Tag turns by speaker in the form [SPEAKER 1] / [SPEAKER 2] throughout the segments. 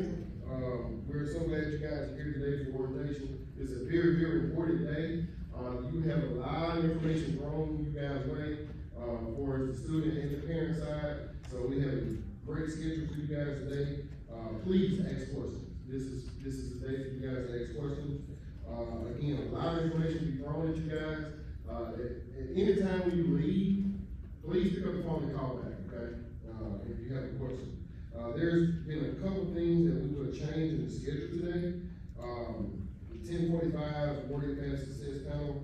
[SPEAKER 1] morning. We're so glad you guys are here today for orientation. It's a very, very important day. You have a lot of information thrown you guys' way, for the student and the parent side. So we have a great schedule for you guys today. Please ask questions. This is the day for you guys to ask questions. Again, a lot of information be thrown at you guys. At any time when you leave, please pick up the phone and call back, okay? If you have a question. There's been a couple things that we will change in the schedule today. The 10:45 Warrior Pass Success Panel,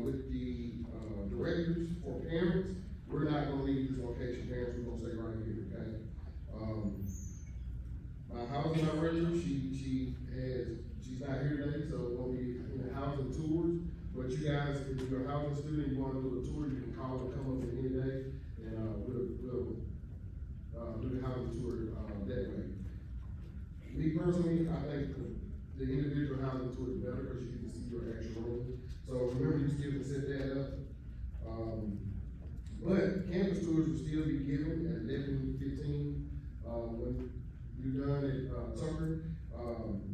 [SPEAKER 1] with the directors for parents. We're not gonna leave this location, parents, we're gonna stay right here, okay? My housing operator, she's not here today, so we'll be in the housing tours. But you guys, if you're a housing student, you wanna do a tour, you can call and come up at any day, and we'll do the housing tour that way. Me personally, I think the individual housing tour is better because you can see your actual room. So remember, you still can set that up. But campus tours will still be given at 11:15. When you're done at Tucker,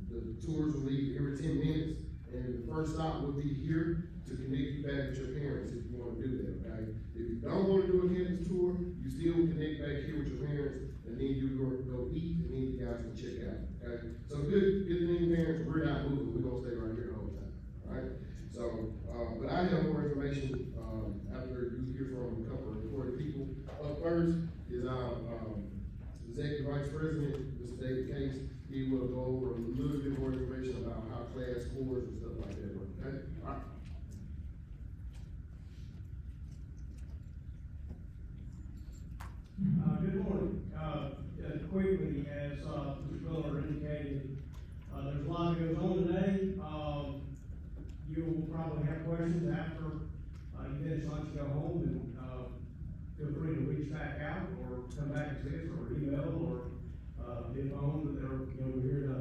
[SPEAKER 1] the tours will leave every 10 minutes. And the first stop will be here to connect you back with your parents if you want to do that, okay? If you don't want to do a campus tour, you still connect back here with your parents, and then you go eat, and then you guys can check out, okay? So good thing, parents, we're not moving, we're gonna stay right here the whole time, all right? So, but I have more information, after you hear from a couple of important people. Up first is our, Executive Vice President, Mr. David Case. He will go over a little bit more information about how class scores and stuff like that work, okay? All right.
[SPEAKER 2] Good morning. Quickly, as Mr. Miller indicated, there's a lot that goes on today. You will probably have questions after you finish lunch, go home, and feel free to reach back out or come back and see us, or email, or via phone. But we're here to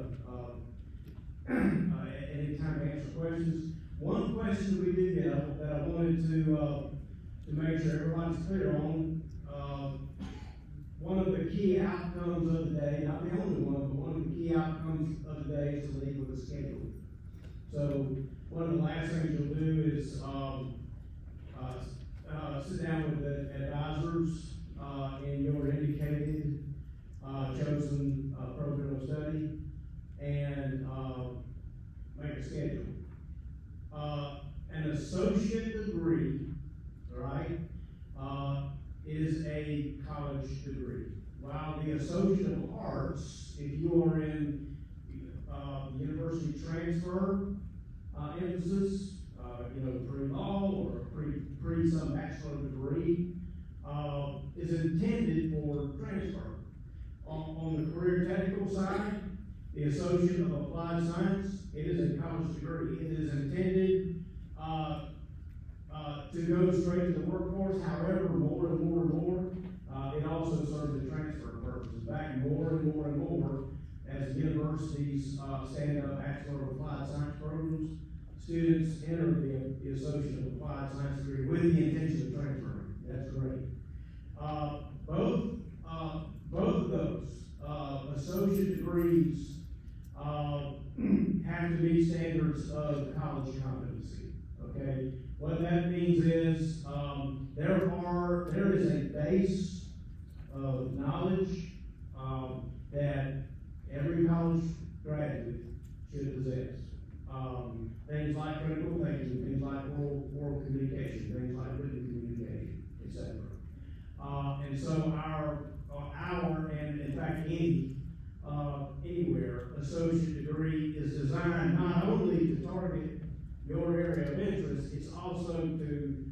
[SPEAKER 2] at any time to answer questions. One question we did get that I wanted to make sure everybody's clear on. One of the key outcomes of the day, not the only one, but one of the key outcomes of the day is to leave with a schedule. So one of the last things you'll do is sit down with the advisors in your indicated chosen program of study and make a schedule. An associate degree, right, is a college degree. While the Associate of Arts, if you are in the university transfer emphasis, pre-law or pre some bachelor degree, is intended for transfer. On the career technical side, the Associate of Applied Science, it is a college degree. It is intended to go straight to the workforce. However, more and more, it also serves the transfer purpose. In fact, more and more, as universities stand up Bachelor of Applied Science programs, students enter the Associate of Applied Science degree with the intention of transferring. That's great. Both of those associate degrees have to meet standards of college competency. Okay, what that means is there is a base of knowledge that every college graduate should possess. Things like critical thinking, things like oral communication, things like written communication, etc. And so our and in fact anywhere associate degree is designed not only to target your area of interest, it's also to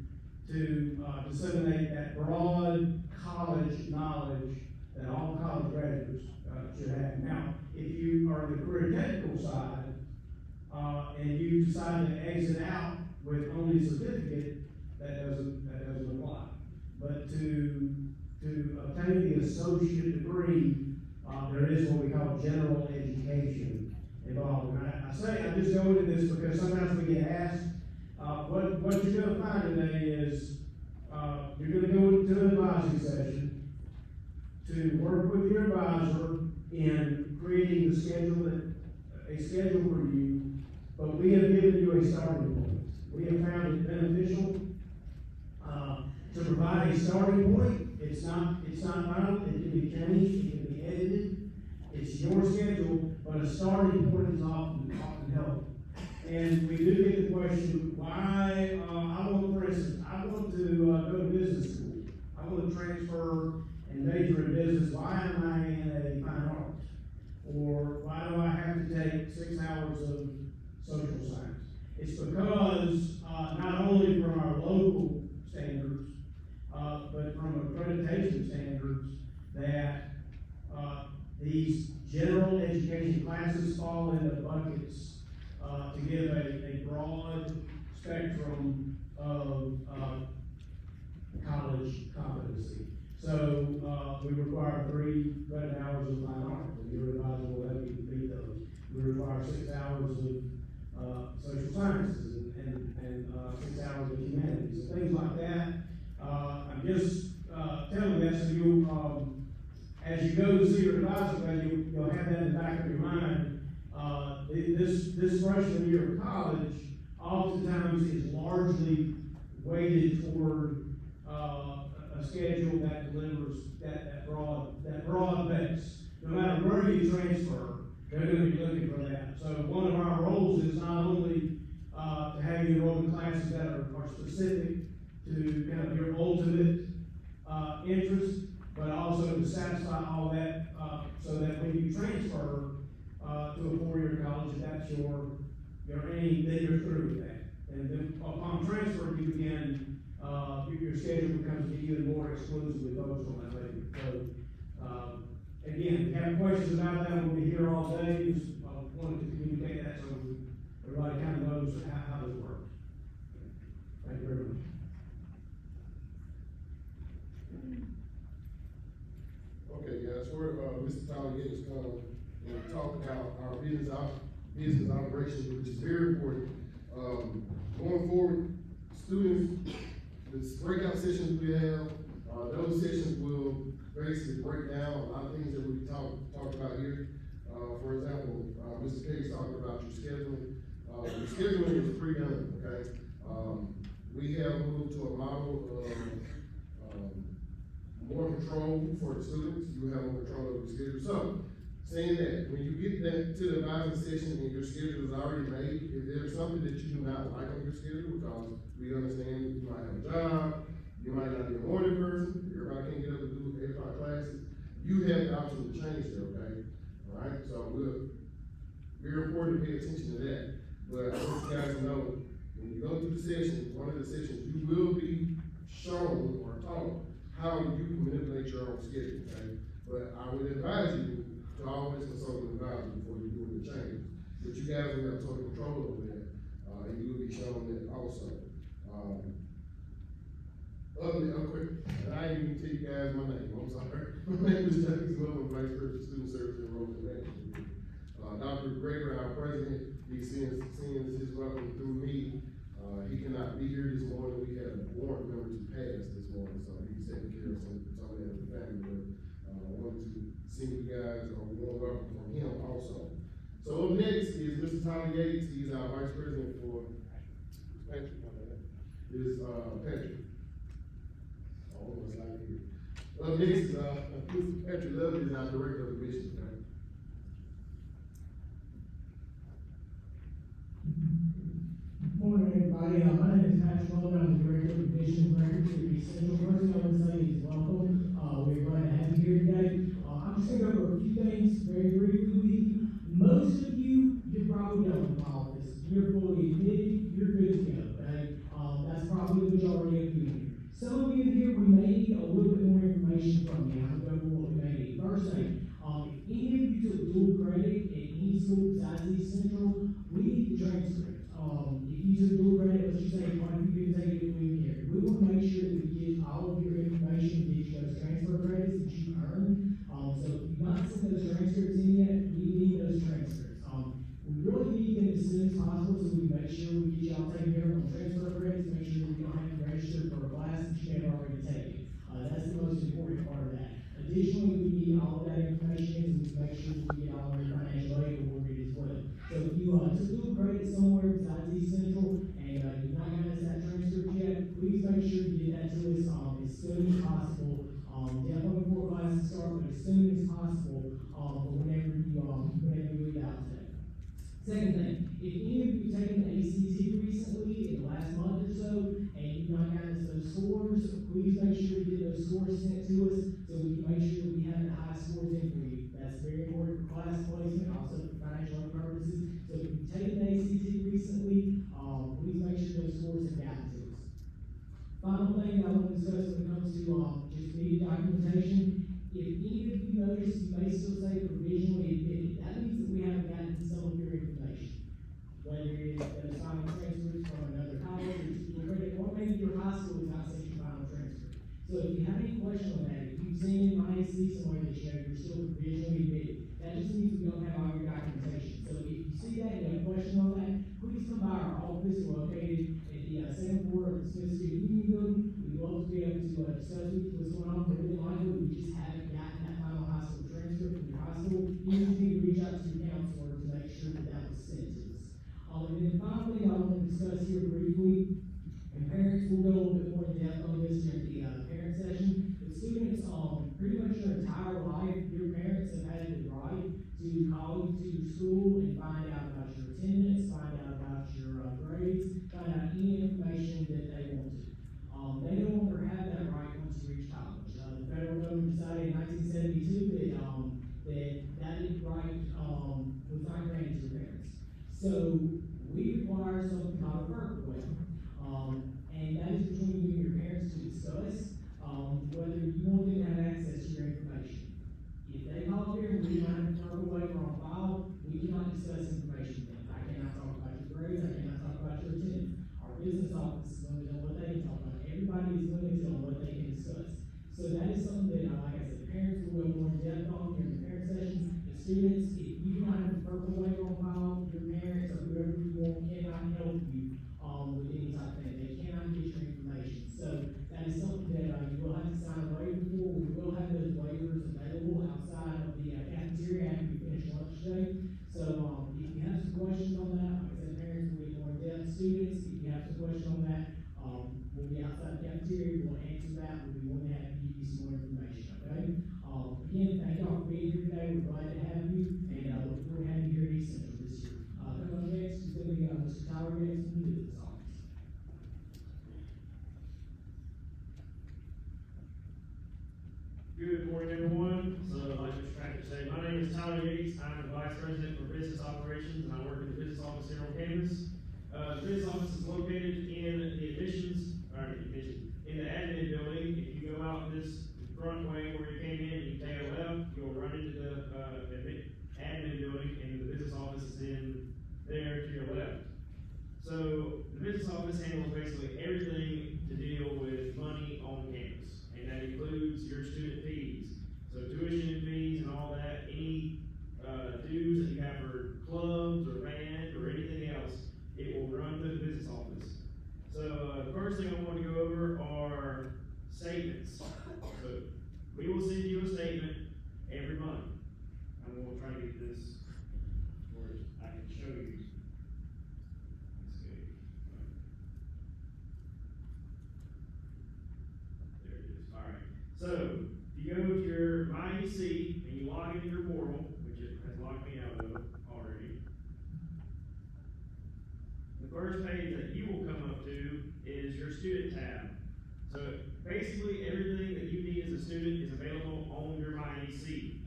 [SPEAKER 2] disseminate that broad college knowledge that all college graduates should have. Now, if you are in the career technical side, and you decide to exit out with only a certificate, that doesn't apply. But to obtain the associate degree, there is what we call general education involved. And I just go into this because sometimes we get asked, what you're going to find today is you're going to go to an advising session to work with your advisor in creating the schedule a schedule for you, but we have given you a starting point. We have found it beneficial, to provide a starting point. It's not final, it can be changed, it can be edited. It's your schedule, but a starting point is often helpful. And we do get the question, why, for instance, I want to go to business school. I want to transfer and major in business. Why am I in a fine arts? Or why do I have to take 6 hours of social science? It's because, not only from our local standards, but from accreditation standards, that, these general education classes fall into buckets, to give a broad spectrum of, college competency. So, we require 3 credit hours of fine art, and your advisor will help you complete those. We require 6 hours of, social sciences and 6 hours of humanities, and things like that. I'm just, telling that so you, as you go to see your advisor, you'll have that in the back of your mind. This freshman year of college oftentimes is largely weighted toward, a schedule that delivers that broad base. No matter where you transfer, they're gonna be looking for that. So one of our roles is not only, to have you enroll in classes that are specific to kind of your ultimate, interest, but also to satisfy all that, so that when you transfer, to a 4-year college, that's your aim, then you're through with that. And then upon transfer, you begin, your schedule becomes even more exclusively focused on that later. So, again, if you have questions about that, we'll be here all day. Just wanted to communicate that so everybody kind of knows how this works. Thank you very much.
[SPEAKER 1] Okay, guys, we're, Mr. Tyler Gates come and talk about our business operations, which is very important. Going forward, students, this breakout sessions we have, those sessions will basically break down a lot of things that we talked about here. For example, Mr. Case talked about your scheduling. Your scheduling is pre-done, okay? We have moved to a model of, more control for the students. You have more control over the schedule. So, saying that, when you get that to the advising session and your schedule is already made, if there's something that you do not like on your schedule, because we understand you might have a job, you might not be a morning person, everybody can't get up and do 8 o'clock classes, you have the option to change that, okay? All right, so we're very important to pay attention to that. But I want you guys to know, when you go through the session, one of the sessions, you will be shown or taught how you can manipulate your own schedule, okay? But I would advise you to always consult an advisor before you do the change. But you guys will have total control over that, and you will be shown that also. Quick, and I didn't even tell you guys my name, I'm sorry. My name is Douglas Miller, Vice President of Student Services and Enrollment Management. Dr. Gregory, our president, he sends his welcome through me. He cannot be here this morning. We had a board member to pass this morning, so he's taking care of some of that with the family. But I wanted to send you guys a warm welcome from him also. So up next is Mr. Tyler Yates. He's our vice president for Patrick. Patrick. Oh, what's like here? Up next is Mr. Patrick Lovely, is our director of admissions.
[SPEAKER 3] Good morning, everybody. My name is Patrick Logan. I'm the director of admissions records at the Central. First thing I want to say is welcome. We're glad to have you here today. I'm just going to go over a few things very briefly with you. Most of you probably done with my office. You're fully admitted. You're good to go. Okay? That's probably the majority of you here. Some of you here, we may need a little bit more information from you. I'm going to go over what we may need. First thing, if any of you took dual credit at any school besides East Central, we need the transcript. If you took dual credit, let's just say one of you didn't take it with me here. We want to make sure that we get all of your information, get you those transfer credits that you earned. So if you've not sent those transcripts in yet, we need those transcripts. We really need them as soon as possible so we make sure we get y'all taken care of on transfer credits, make sure we don't have to register for a class that you may have already taken. That's the most important part of that. Additionally, we need all of that information so we make sure we get all of class placement, also for financial aid purposes. So if you've taken the ACT recently, please make sure those scores have gotten to us. Final thing I want to discuss when it comes to, just media documentation, if any of you notice you may still say provisionally admitted, that means that we haven't gotten to some of your information. Whether it is those final transfers from another college or school credit, or maybe your high school is not sent your final transfer. So if you have any question on that, if you've seen in ISC somewhere that you know you're still provisionally admitted, that just means we don't have all your documentation. So if you see that and you have a question on that, please come by our office located at the second floor of the Smith Student Union Building. We'd love to be able to discuss with you what's going on, but really likely we just haven't gotten that final high school transcript from your high school. You just need to reach out to your counselor to make sure that that was sent to us. And then finally, I want to discuss here briefly, and parents will go a little bit more in depth on this during the parent session. The students, pretty much their entire life, your parents have had the right to call you to your school and find out about your attendance, find out about your grades, find out any information that they want to. They no longer have that right once you reach college. The federal government decided in 1972 that right was not granted to parents. So we require something called a FERPA waiver, and that is between you and your parents to discuss whether you want them to have access to your information. If they call up here and we find a FERPA waiver on file, we cannot discuss information with them. I cannot talk about your grades, I cannot talk about your attendance. Our business office is limited on what they can talk about. Everybody is limited on what they can discuss. So that is something that, like I said, parents will go more in depth on during the parent sessions. The students, if you do not have a FERPA waiver on file, your parents or whoever you want cannot help you with any type of thing. They cannot get your information. So that is something that you will have to sign a waiver for. We will have those waivers available outside of the cafeteria after we finish lunch today. So if you have some questions on that, like I said, parents will be more in depth. Students, if you have some questions on that, we'll be outside the cafeteria. We'll answer that. We'll be more than happy to give you some more information. Okay. Again, thank y'all for being here today. We're glad to have you, and look forward to having you here at East Central this year. Coming up next is going to be Mr. Tyler Gates from the business office.
[SPEAKER 4] Good morning, everyone. So, like Mr. Patrick said, my name is Tyler Yates. I'm the Vice President for Business Operations, and I work in the business office here on campus. The business office is located in the in the admin building. If you go out this front way where you came in and you take a left, you'll run into the admin building, and the business office is in there to your left. So the business office handles basically everything to deal with money on campus, and that includes your student fees. So tuition fees and all that, any dues that you have for clubs or band or anything else, it will run through the business office. So the first thing I want to go over are statements. So we will send you a statement every month. I'm going to try to get this where I can show you. Let's see. There it is. All right. So if you go to your MyEC and you log into your portal, which it has logged me out of already, the first page that you will come up to is your student tab. So basically everything that you need as a student is available on your MyEC.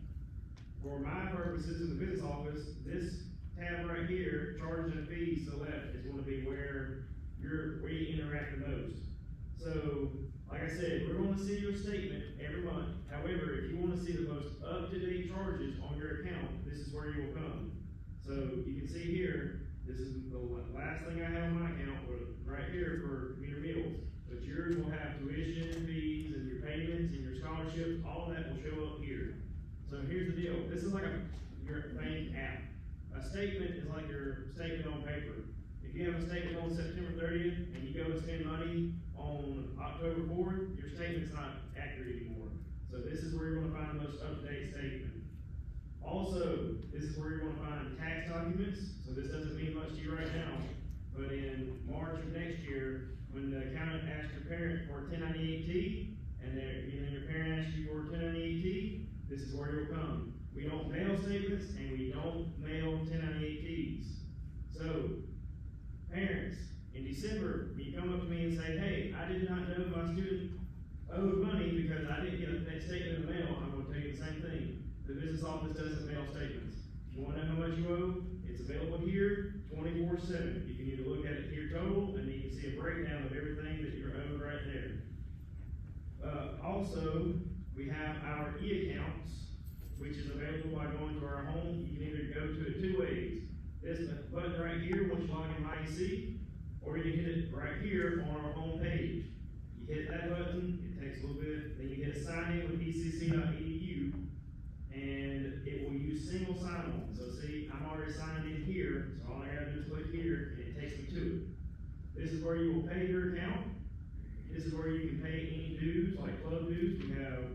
[SPEAKER 4] For my purposes in the business office, this tab right here, charges and fees to the left, is going to be where we interact the most. So, like I said, we're going to send you a statement every month. However, if you want to see the most up-to-date charges on your account, this is where you will come. So you can see here, this is the last thing I have on my account, right here for commuter meals. But yours will have tuition, fees, and your payments, and your scholarships, all of that will show up here. So here's the deal. This is like your bank app. A statement is like your statement on paper. If you have a statement on September 30th, and you go and spend money on October 4th, your statement's not accurate anymore. So this is where you're going to find the most up-to-date statement. Also, this is where you're going to find tax documents. So this doesn't mean much to you right now, but in March of next year, when the accountant asks your parent for a 1098-T, and then your parent asks you for a 1098-T, this is where you'll come. We don't mail statements, and we don't mail 1098-Ts. So, parents, in December, you come up to me and say, hey, I did not know my student owed money because I didn't get that statement in the mail. I'm going to tell you the same thing. The business office doesn't mail statements. If you wanna know how much you owe, it's available here 24/7. You can either look at it here total, and you can see a breakdown of everything that you're owed right there. Also, we have our e-accounts, which is available by going to our home. You can either go to it two ways. This button right here, once you log in IEC, or you can hit it right here on our home page. You hit that button, it takes a little bit, then you hit sign in with ecc.edu, and it will use single sign-on. So see, I'm already signed in here, so all I gotta do is click here, and it takes me to it. This is where you will pay your account. This is where you can pay any dues, like club dues. We have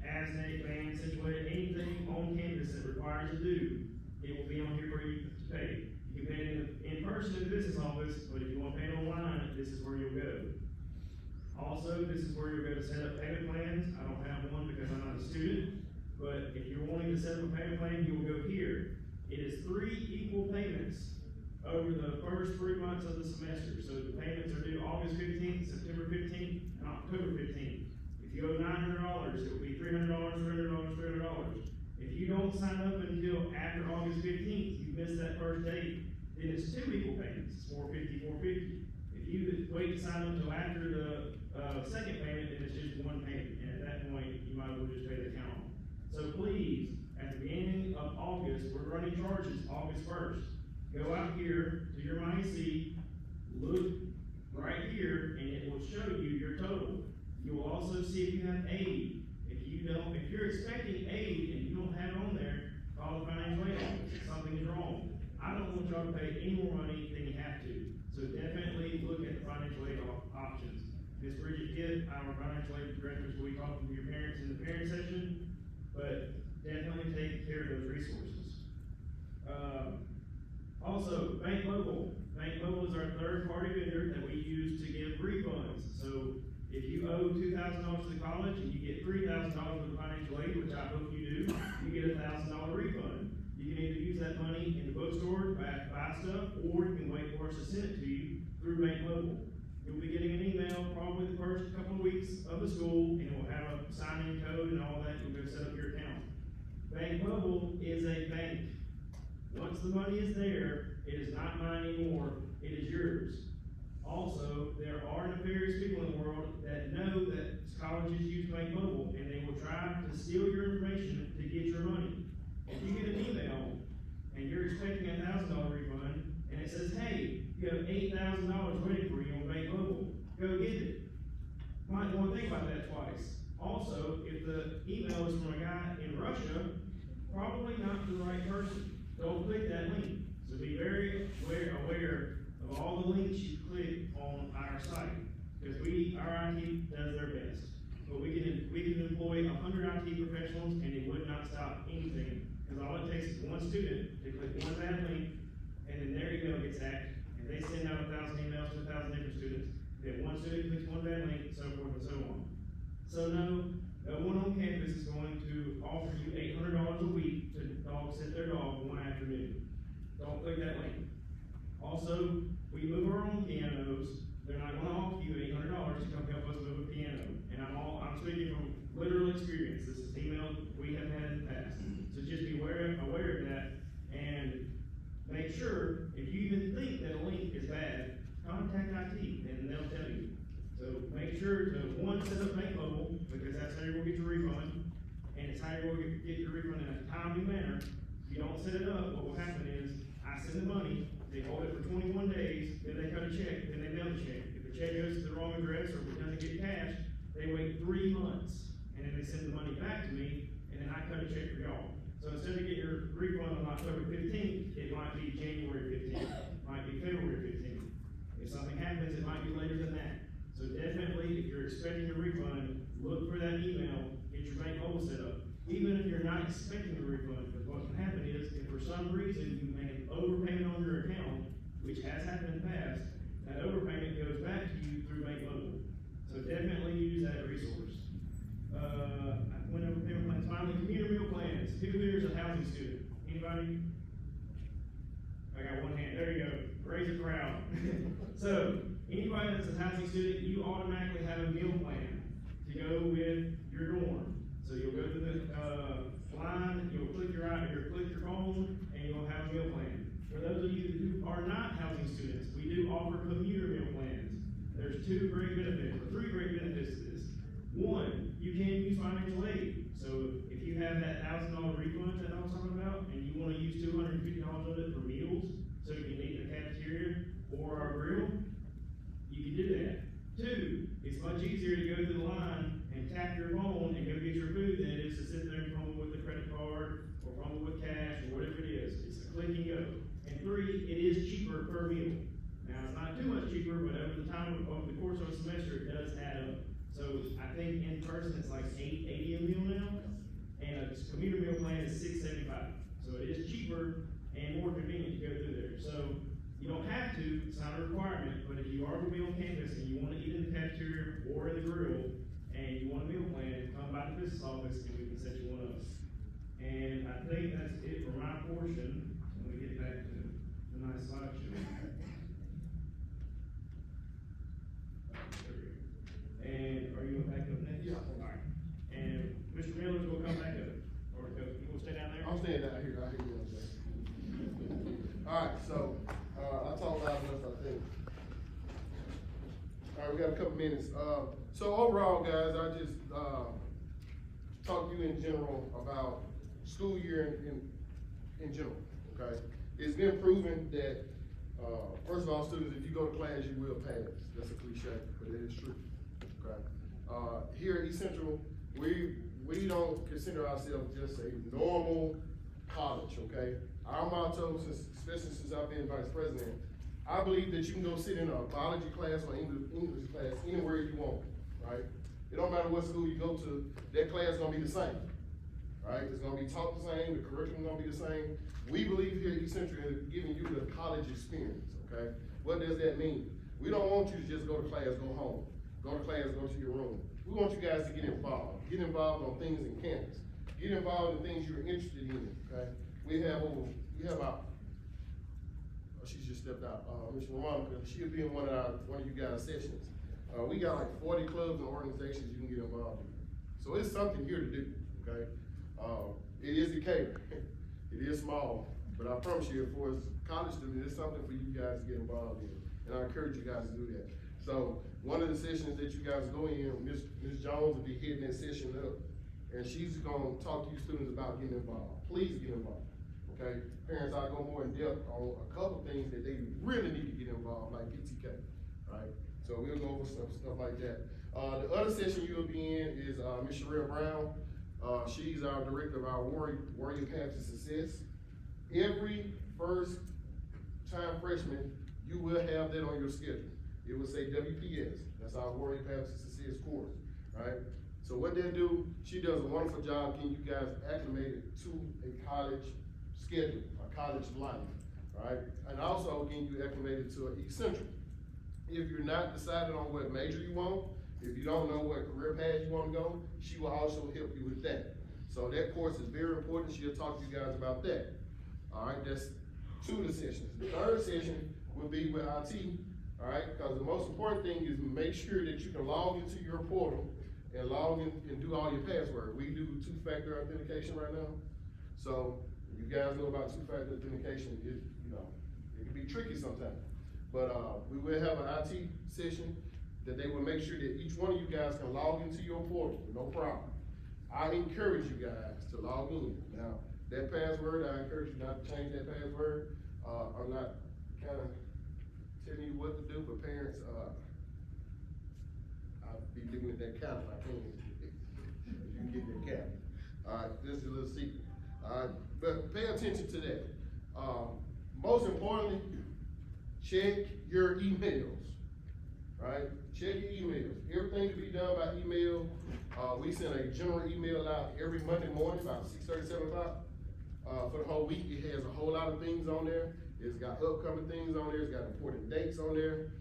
[SPEAKER 4] ASNAC, band, situated, anything on campus that requires a due, it will be on here for you to pay. You can pay it in person in the business office, but if you want to pay it online, this is where you'll go. Also, this is where you'll go to set up payment plans. I don't have one because I'm not a student, but if you're wanting to set up a payment plan, you will go here. It is 3 equal payments over the first 3 months of the semester. So the payments are due August 15th, September 15th, and October 15th. If you owe $900, it will be $300, $300, $300. If you don't sign up until after August 15th, you miss that first date, then it's 2 equal payments, it's $450, $450. If you wait to sign up until after the second payment, then it's just 1 payment, and at that point, you might as well just pay the account. So please, at the beginning of August, we're running charges August 1st. Go out here to your MyC, look right here, and it will show you your total. You will also see if you have aid. If you're expecting aid and you don't have it on there, call the financial aid office. Something is wrong. I don't want y'all to pay any more money than you have to. So definitely look at the financial aid options. Ms. Bridget Kidd, our financial aid director, will be talking to your parents in the parent session, but definitely take care of those resources. Also, Bank Mobile. Bank Mobile is our third-party vendor that we use to give refunds. So if you owe $2,000 to the college and you get $3,000 with financial aid, which I hope you do, you get a $1,000 refund. You can either use that money in the bookstore to buy stuff, or you can wait for us to send it to you through Bank Mobile. You'll be getting an email probably the first couple of weeks of the school, and it will have a sign-in code and all that. You'll go set up your account. Bank Mobile is a bank. Once the money is there, it is not mine anymore, it is yours. Also, there are nefarious people in the world that know that colleges use Bank Mobile, and they will try to steal your information to get your money. If you get an email, and you're expecting a $1,000 refund, and it says, hey, you have $8,000 waiting for you on Bank Mobile, go get it. Might want to think about that twice. Also, if the email is from a guy in Russia, probably not the right person. Don't click that link. So be very aware of all the links you click on our site, because our IT does their best. But we can employ 100 IT professionals, and it would not stop anything, because all it takes is one student to click one bad link, and then their email gets hacked, and they send out 1,000 emails to 1,000 different students. Then one student clicks one bad link, so forth and so on. So no one on campus is going to offer you $800 a week to dog sit their dog one afternoon. Don't click that link. Also, we move our own pianos. They're not going to offer you $800 to come help us move a piano. And I'm speaking from literal experience. This is email we have had in the past. So just be aware of that, and make sure, if you even think that a link is bad, contact IT and they'll tell you. So make sure to, one, set up Bank Mobile, because that's how you're going to get your refund, and it's how you're going to get your refund in a timely manner. If you don't set it up, what will happen is, I send the money, they hold it for 21 days, then they cut a check, then they mail the check. If the check goes to the wrong address, or if it doesn't get cashed, they wait 3 months, and then they send the money back to me, and then I cut a check for y'all. So instead of getting your refund on October 15th, it might be January 15th, it might be February 15th. If something happens, it might be later than that. So definitely, if you're expecting a refund, look for that email, get your Bank Mobile set up. Even if you're not expecting a refund, because what can happen is, if for some reason you make an overpayment on your account, which has happened in the past, that overpayment goes back to you through Bank Mobile. So definitely use that resource. I went over payment plans. Finally, commuter meal plans. Who here is a housing student? Anybody? I got one hand. There you go. Raise a crowd. So, anybody that's a housing student, you automatically have a meal plan to go with your dorm. So you'll go to the line, you'll click your phone, and and you'll have a meal plan. For those of you who are not housing students, we do offer commuter meal plans. There's three great benefits to this. One, you can use financial aid. So if you have that $1,000 refund that I was talking about, and you wanna use $250 of it for meals, so you can eat in the cafeteria or our grill, you can do that. Two, it's much easier to go through the line and tap your phone and go get your food than it is to sit there and fumble with the credit card or fumble with cash or whatever it is. It's a click and go. And three, it is cheaper per meal. Now, it's not too much cheaper, but over the course of a semester, it does add up. So I think in person, it's like $8.80 a meal now, and a commuter meal plan is $6.75. So it is cheaper and more convenient to go through there. So you don't have to, it's not a requirement, but if you are gonna be on campus and you wanna eat in the cafeteria or in the grill, and you want a meal plan, come by the business office and we can set you one up. And I think that's it for my portion. Let me get back to the nice slideshow. And are you gonna back up next?
[SPEAKER 1] Yeah.
[SPEAKER 4] Alright. And Mr. Miller's gonna come back up, or you gonna stay down there?
[SPEAKER 1] I'm staying down here, I hear you. Alright, so, I talked loud enough, I think. Alright, we got a couple minutes. So overall, guys, I just, talk to you in general about school year in general, okay? It's been proven that, first of all, students, if you go to class, you will pass. That's a cliche, but it is true, okay? Here at East Central, we don't consider ourselves just a normal college, okay? Our motto, especially since I've been vice president, I believe that you can go sit in a biology class or English class anywhere you want, right? It don't matter what school you go to, that class is gonna be the same, right? It's gonna be taught the same, the curriculum gonna be the same. We believe here at East Central in giving you the college experience, okay? What does that mean? We don't want you to just go to class, go home. Go to class, go to your room. We want you guys to get involved on things in campus. Get involved in things you're interested in, okay? We have she just stepped out, Ms. Veronica, she'll be in one of you guys' sessions. We got like 40 clubs and organizations you can get involved in. So it's something here to do, okay? It is Decatur, it is small, but I promise you, for us college students, it's something for you guys to get involved in. And I encourage you guys to do that. So one of the sessions that you guys go in, Ms. Jones will be heading that session up, and she's gonna talk to you students about getting involved. Please get involved, okay? Parents, I'll go more in depth on a couple things that they really need to get involved, like PTK, right? So we'll go over stuff like that. The other session you'll be in is Ms. Sherelle Brown. She's our director of our Warrior Path to Success. Every first time freshman, you will have that on your schedule. It will say WPS, that's our Warrior Path to Success course, right? So what they do, she does a wonderful job getting you guys acclimated to a college schedule, a college life, right? And also getting you acclimated to an East Central. If you're not decided on what major you want, if you don't know what career path you want to go, she will also help you with that. So that course is very important. She'll talk to you guys about that. All right, that's two of the sessions. The third session will be with IT, all right? Because the most important thing is make sure that you can log into your portal and log in and do all your password. We do two-factor authentication right now. So you guys know about two-factor authentication. It can be tricky sometimes. But we will have an IT session that they will make sure that each one of you guys can log into your portal, no problem. I encourage you guys to log in. Now, that password, I encourage you not to change that password. I'm not kind of telling you what to do, but parents, I'll be giving it that cap if I can. You can get that cap. All right, this is a little secret. All right, but pay attention to that. Most importantly, check your emails, right? Check your emails. Everything can be done by email. We send a general email out every Monday morning about 6:30, 7 o'clock. For the whole week, it has a whole lot of things on there. It's got upcoming things on there. It's got important dates on there.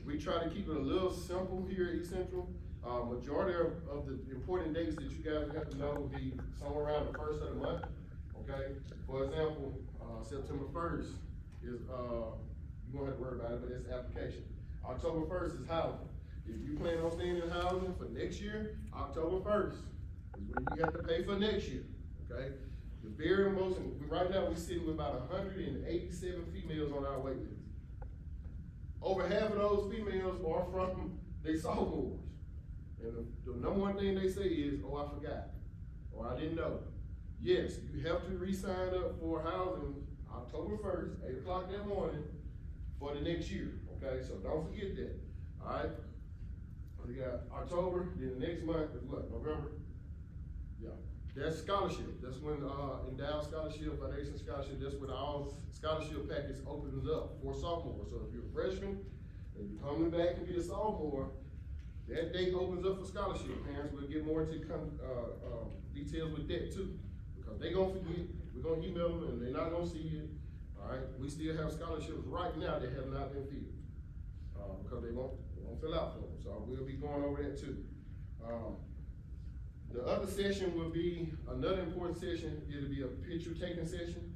[SPEAKER 1] We try to keep it a little simple here at East Central. Majority of the important dates that you guys have to know will be somewhere around the first of the month, okay? For example, September 1st is, you won't have to worry about it, but it's application. October 1st is housing. If you plan on staying in housing for next year, October 1st is when you have to pay for next year, okay? The very most, right now, we're sitting with about 187 females on our wait list. Over half of those females are from they sophomores. And the number one thing they say is, oh, I forgot, or I didn't know. Yes, you have to re-sign up for housing October 1st, 8 o'clock that morning for the next year, okay? So don't forget that, all right? We got October, then the next month is what, November? Yeah, that's scholarship. That's when endowed scholarship, foundation scholarship, that's when all scholarship package opens up for sophomores. So if you're a freshman and you're coming back and be a sophomore, that date opens up for scholarship. Parents will get more into details with that too, because they gonna forget. We're gonna email them and they're not gonna see it. All right, we still have scholarships right now that have not been filled because they won't fill out for them. So we'll be going over that too. The other session will be another important session. It'll be a picture taking session.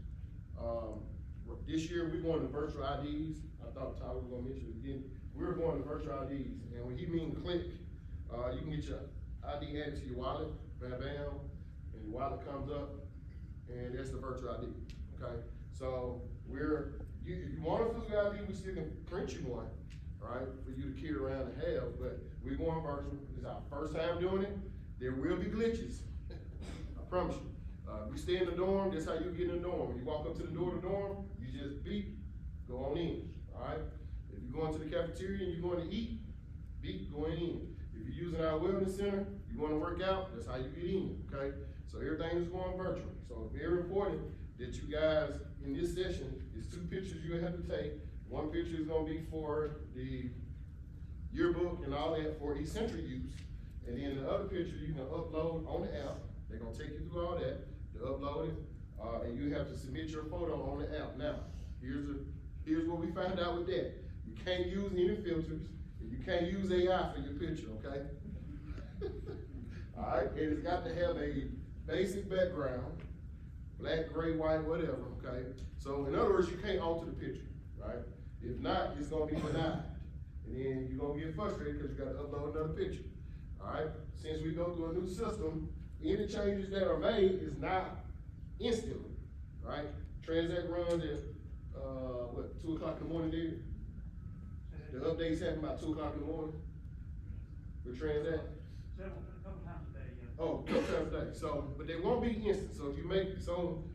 [SPEAKER 1] This year we're going to virtual IDs. I thought Tyler was gonna mention it again. We're going to virtual IDs, and when he means click, you can get your ID added to your wallet, bam, bam, and your wallet comes up, and that's the virtual ID, okay? So if you want a physical ID, we still can print you one, right, for you to carry around and have, but we're going virtual. It's our first time doing it. There will be glitches, I promise you. We stay in the dorm, that's how you get in the dorm. When you walk up to the door of the dorm, you just beep, go on in, all right? If you're going to the cafeteria and you're going to eat, beep, going in. If you're using our wellness center, you want to work out, that's how you get in, okay? So everything is going virtual. So it's very important that you guys, in this session, it's 2 pictures you have to take. One picture is gonna be for the yearbook and all that for essential use. And then the other picture you can upload on the app. They're gonna take you through all that, to upload it, and you have to submit your photo on the app. Now, here's what we found out with that. You can't use any filters, and you can't use AI for your picture, okay? All right, and it's got to have a basic background, black, gray, white, whatever, okay? So in other words, you can't alter the picture, right? If not, it's gonna be denied. And then you're gonna get frustrated because you gotta upload another picture, all right? Since we go through a new system, any changes that are made is not instantly, right? Transact runs at, 2 o'clock in the morning, David? The updates happen about 2 o'clock in the morning with Transact?
[SPEAKER 5] A couple times a day, yeah.
[SPEAKER 1] Oh, a couple times a day. So, but they won't be instant. So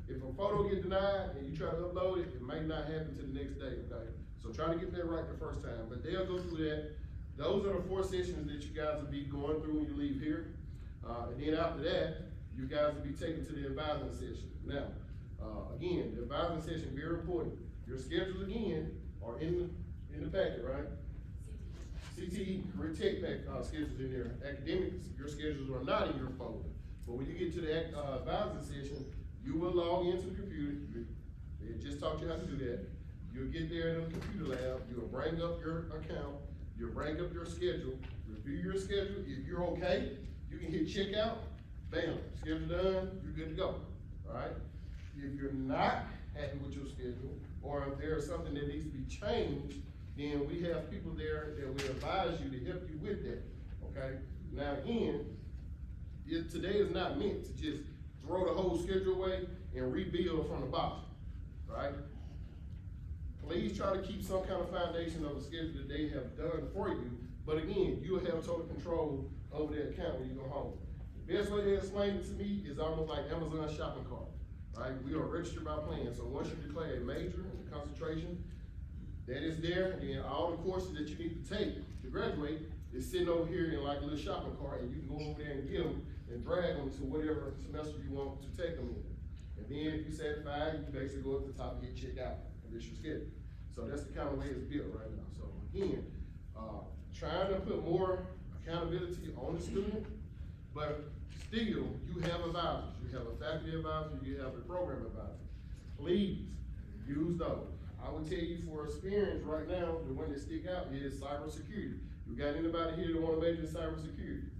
[SPEAKER 1] if a photo gets denied and you try to upload it, it may not happen to the next day, okay? So try to get that right the first time, but they'll go through that. Those are the 4 sessions that you guys will be going through when you leave here. And then after that, you guys will be taken to the advising session. Now, again, the advising session, very important. Your schedules again are in the packet, right? CTE, career tech pack, schedules in there. Academics, your schedules are not in your folder. But when you get to the advising session, you will log into the computer. They just taught you how to do that. You'll get there in the computer lab. You'll bring up your account. You'll bring up your schedule. Review your schedule. If you're okay, you can hit checkout. Bam, schedule done. You're good to go. All right. If you're not happy with your schedule, or if there's something that needs to be changed, then we have people there that will advise you to help you with that, okay? Now again, today is not meant to just throw the whole schedule away and rebuild from the bottom, right? Please try to keep some kind of foundation of a schedule that they have done for you, but again, you'll have total control over the account when you go home. The best way to explain it to me is almost like Amazon shopping cart, right? We are registered by plan, so once you declare a major and a concentration, that is there, and then all the courses that you need to take to graduate is sitting over here in like a little shopping cart, and you can go over there and get them and drag them to whatever semester you want to take them in. And then if you're satisfied, you basically go up to the top and get checked out, and that's your schedule. So that's the kind of way it's built right now. So again, trying to put more accountability on the student, but still, you have advisors. You have a faculty advisor, you have a program advisor. Please use those. I would tell you for experience right now, the one that stick out is cybersecurity. You got anybody here that want to major in cybersecurity?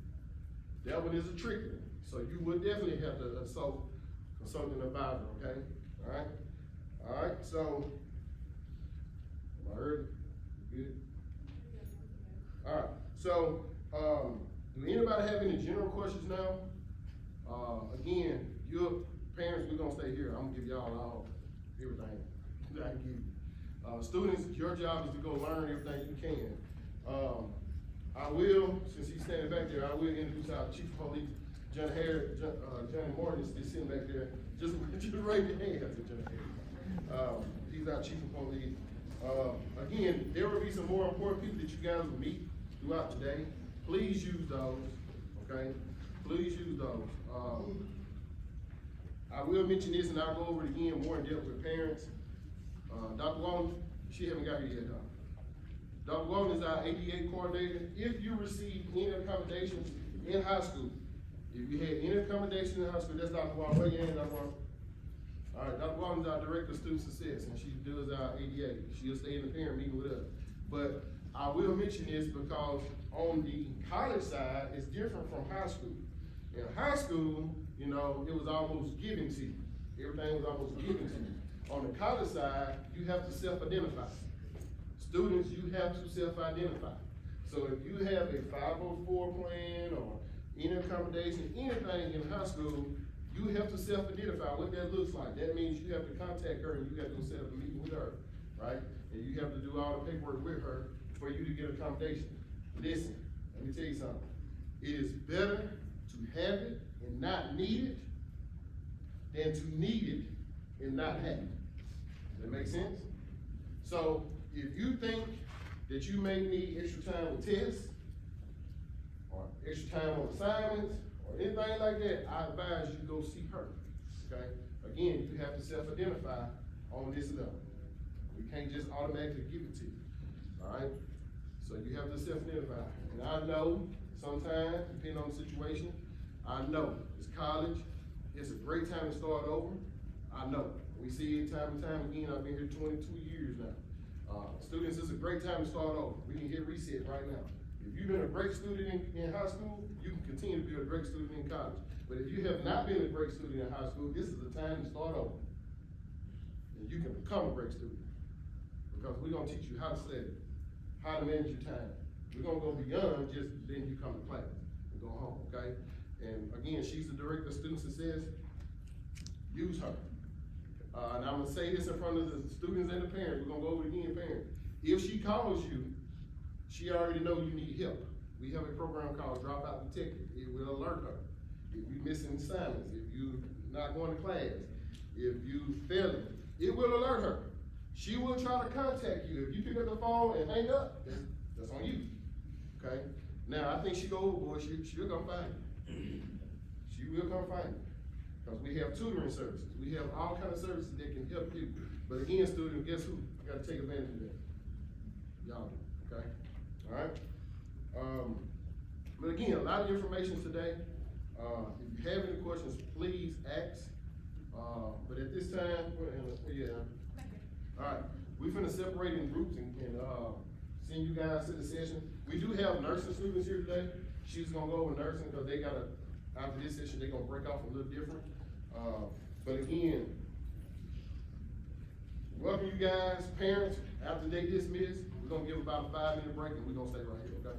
[SPEAKER 1] That one is a tricky one. So you would definitely have to consult an advisor, okay? All right? All right, so, am I heard? Good? All right, so, do anybody have any general questions now? Again, your Parents, we're gonna stay here, I'm gonna give y'all everything that I can give you. Students, your job is to go learn everything you can. I will, since he's standing back there, I will introduce our Chief of Police, John Morton is sitting back there. Just raise your hand to John Harris. He's our Chief of Police. Again, there will be some more important people that you guys will meet throughout today. Please use those, okay? Please use those. I will mention this, and I'll go over it again more in depth with parents. Dr. Walton, she haven't got here yet, huh? Dr. Walton is our ADA coordinator. If you receive any accommodations in high school, if you had any accommodations in high school, that's Dr. Walton. Where you at, Dr. Walton? All right, Dr. Walton is our Director of Student Success, and she does our ADA. She'll stay in the parent meeting with us. But I will mention this because on the college side, it's different from high school. In high school, you know, it was almost given to you. Everything was almost given to you. On the college side, you have to self-identify. Students, you have to self-identify. So if you have a 504 plan or any accommodation, anything in high school, you have to self-identify what that looks like. That means you have to contact her and you have to set up a meeting with her, right? And you have to do all the paperwork with her for you to get accommodation. Listen, let me tell you something. It is better to have it and not need it than to need it and not have it. Does that make sense? So if you think that you may need extra time with tests or extra time on assignments or anything like that, I advise you go see her, okay? Again, you have to self-identify on this level. We can't just automatically give it to you, all right? So you have to self-identify. And I know sometimes, depending on the situation, I know it's college, it's a great time to start over. I know, we see it time and time again. I've been here 22 years now. Students, it's a great time to start over. We can hit reset right now. If you've been a great student in high school, you can continue to be a great student in college. But if you have not been a great student in high school, this is the time to start over. And you can become a great student. Because we're gonna teach you how to study, how to manage your time. We're gonna go beyond just then you come to class and go home, okay? And again, she's the Director of Student Success. Use her. And I'm gonna say this in front of the students and the parents. We're gonna go over it again, parents. If she calls you, she already know you need help. We have a program called Dropout Detective. It will alert her. If you're missing assignments, if you're not going to class, if you failing, it will alert her. She will try to contact you. If you pick up the phone and hang up, that's on you, okay? Now, I think she go overboard, she'll come find you. She will come find you. Because we have tutoring services. We have all kinds of services that can help you. But again, students, guess who? You gotta take advantage of that. Y'all, okay? All right? But again, a lot of information today. If you have any questions, please ask. But at this time, all right, we're finna separate in groups and send you guys to the session. We do have nursing students here today. She's gonna go over nursing because they gotta, after this session, they're gonna break off a little different. But again, welcome you guys, parents. After they dismiss, we're gonna give about a 5-minute break and we're gonna stay right here, okay?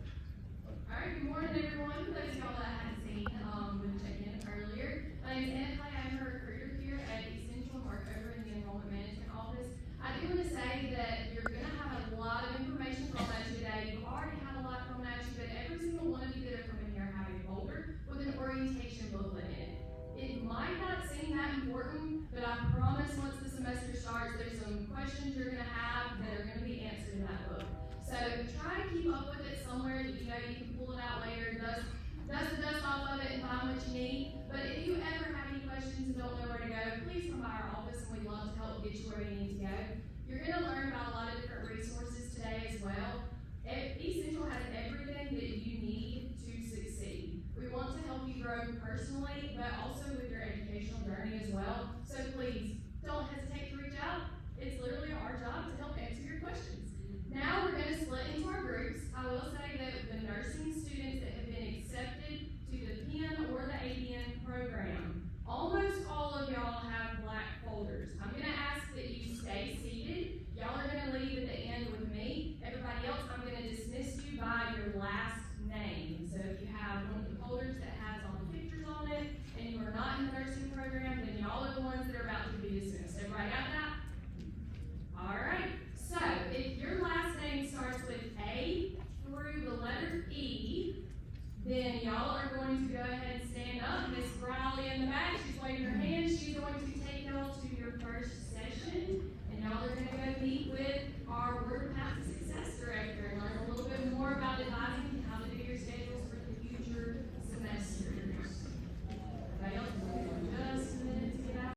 [SPEAKER 6] Alright, good morning everyone. For those of y'all that I hadn't seen, when checking in earlier. My name is Anna Clay. I'm a recruiter here at Essential, work over in the Enrollment Management Office. I do want to say that you're gonna have a lot of information thrown at you today. You've already had a lot thrown at you, but every single one of you that have come in here have a folder with an orientation booklet in it. It might not seem that important, but I promise once the semester starts, there's some questions you're gonna have that are gonna be answered in that book. So try to keep up with it somewhere that you know you can pull it out later, dust the dust off of it and find what you need. But if you ever have any questions and don't know where to go, please come by our office and we'd love to help get you where you need to go. You're gonna learn about a lot of different resources today as well. Essential has everything that you need to succeed. We want to help you grow personally, but also with your educational journey as well. So please, don't hesitate to reach out. It's literally our job to help answer your questions. Now we're going to split into our groups. I will say that the nursing students that have been accepted to the PN or the ADN program, almost all of y'all have black folders. I'm going to ask that you stay seated. Y'all are going to leave at the end with me. Everybody else, I'm going to dismiss you by your last y'all are going to go ahead and stand up. Miss Riley in the back, she's waving her hand. She's going to take y'all to your first session, and y'all are gonna go meet with our Word Path to Success Director and learn a little bit more about advising